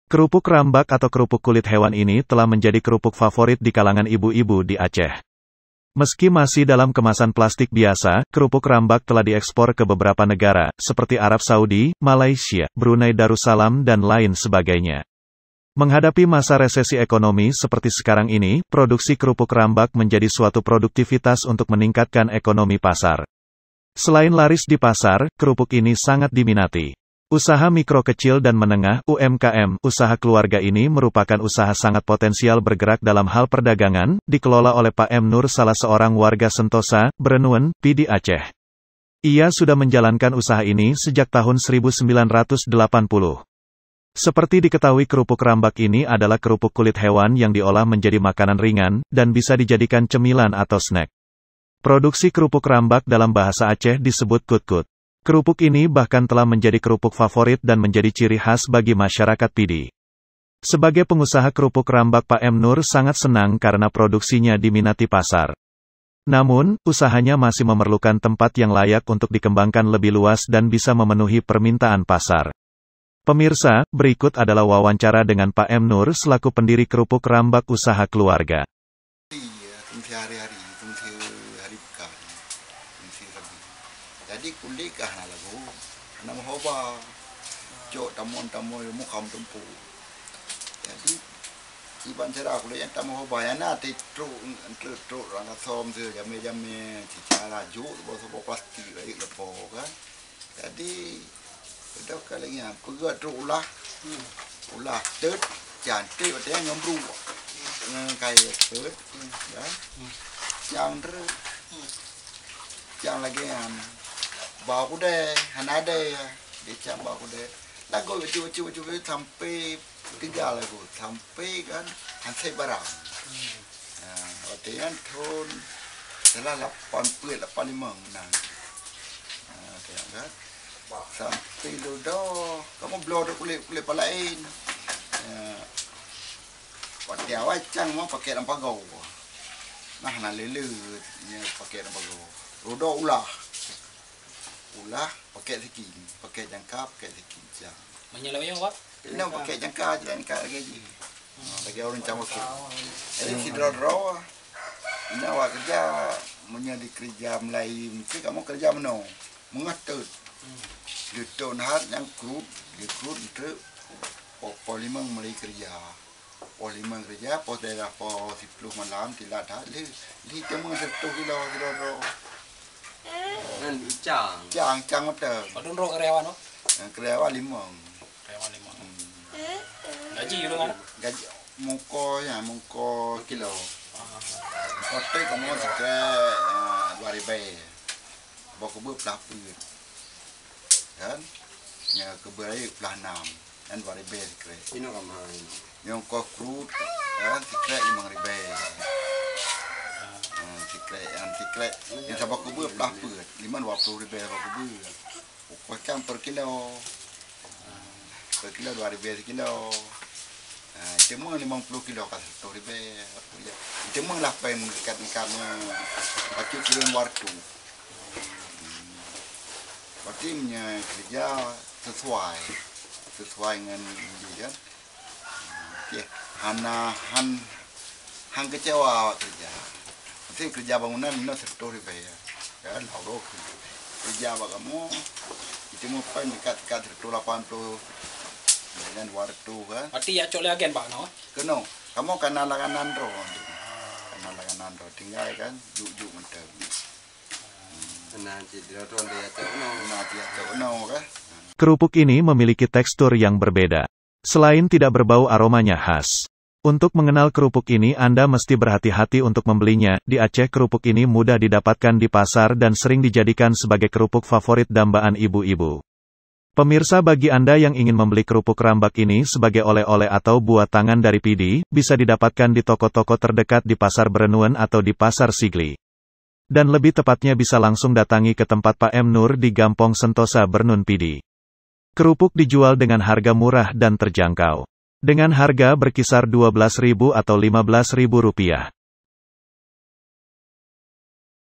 Kerupuk rambak atau kerupuk kulit hewan ini telah menjadi kerupuk favorit di kalangan ibu-ibu di Aceh. Meski masih dalam kemasan plastik biasa, kerupuk rambak telah diekspor ke beberapa negara, seperti Arab Saudi, Malaysia, Brunei Darussalam dan lain sebagainya. Menghadapi masa resesi ekonomi seperti sekarang ini, produksi kerupuk rambak menjadi suatu produktivitas untuk meningkatkan ekonomi pasar. Selain laris di pasar, kerupuk ini sangat diminati. Usaha mikro kecil dan menengah (UMKM), usaha keluarga ini merupakan usaha sangat potensial bergerak dalam hal perdagangan, dikelola oleh Pak M. Nur, salah seorang warga Sentosa, Berenuen, Pidi Aceh. Ia sudah menjalankan usaha ini sejak tahun 1980. Seperti diketahui, kerupuk rambak ini adalah kerupuk kulit hewan yang diolah menjadi makanan ringan, dan bisa dijadikan cemilan atau snack. Produksi kerupuk rambak dalam bahasa Aceh disebut kut-kut. Kerupuk ini bahkan telah menjadi kerupuk favorit dan menjadi ciri khas bagi masyarakat Pidi. Sebagai pengusaha kerupuk rambak, Pak M. Nur sangat senang karena produksinya diminati pasar. Namun, usahanya masih memerlukan tempat yang layak untuk dikembangkan lebih luas dan bisa memenuhi permintaan pasar. Pemirsa, berikut adalah wawancara dengan Pak M. Nur selaku pendiri kerupuk rambak usaha keluarga. Jadi kulit kah nak lagu, nak mahoba, cok tamon ilmu kaum tempu. Jadi iban cerah kulit yang tamu mahoba yang nanti truk orang kasom tu jame cicara juk, bawa plastik lagi lepo kan. Jadi kita kalingnya pergi truk ulah tert cantik, betul ngembru, kayak tert, kan, yang lagi yang baku deh, hanade ya, dicam baku deh. Lagu ucu sampai 3 lagu, sampai kan hansai barang. Waktu yang tahun telah 85 nang, kan? Sampai ludo, kamu belum kulit palain. Waktu awal cang mau pakai rampagau, nah lelu pakai rampagau. Ludo ulah pakai sekin, pakai jangka, pakai sekin jang. Menyelawai apa? Ini pakai jangka lagi. Bagi orang campur. Jadi si dro, ini awak kerja menjadi kerja Melayu. Mesti kamu kerja mana? Mengatur. Itu nahat yang grup itu polimang mulai kerja. Polimang kerja, pos daerah pos 10 malam tidak ada. Li cuma 1 kilo. Cang macam. Padahal rok karyawan no? Karyawan 5. Gaji itu kan? Gaji mungko kilo. Kote kamu sekitar 2,000. Bawa kebun pelah pun. Kan? Yang keberai pelah 6. Dan 2,000 sekitar. Ini kamar. Yang kau krut, kan? Sekitar 5,000. Tiklet yang sabak kubur pelah pun 20,000 sabak kubur. Kocang per kilo 2,000 sekilo. Cuma 50 kilo kat 1,000. Cuma lah pen dekat pakai kilo wartu. Berarti punya kerja sesuai dengan dia. Okey, han kecewa kerja. Kerja bangunan minat sektor ya, kan lalu kerja kamu itu mau paling dekat sektor 80 dengan waktu kan. Berarti ya cok lagi pak no? Keno, kamu kenal langanan tinggal kan, juk mentah. Nanti dia cok no kan. Kerupuk ini memiliki tekstur yang berbeda. Selain tidak berbau, aromanya khas. Untuk mengenal kerupuk ini Anda mesti berhati-hati untuk membelinya. Di Aceh kerupuk ini mudah didapatkan di pasar dan sering dijadikan sebagai kerupuk favorit dambaan ibu-ibu. Pemirsa, bagi Anda yang ingin membeli kerupuk rambak ini sebagai oleh-oleh atau buah tangan dari Pidi, bisa didapatkan di toko-toko terdekat di Pasar Berenuen atau di Pasar Sigli. Dan lebih tepatnya bisa langsung datangi ke tempat Pak M. Nur di Gampong Sentosa, Berenuen, Pidi. Kerupuk dijual dengan harga murah dan terjangkau. Dengan harga berkisar Rp12.000 atau Rp15.000.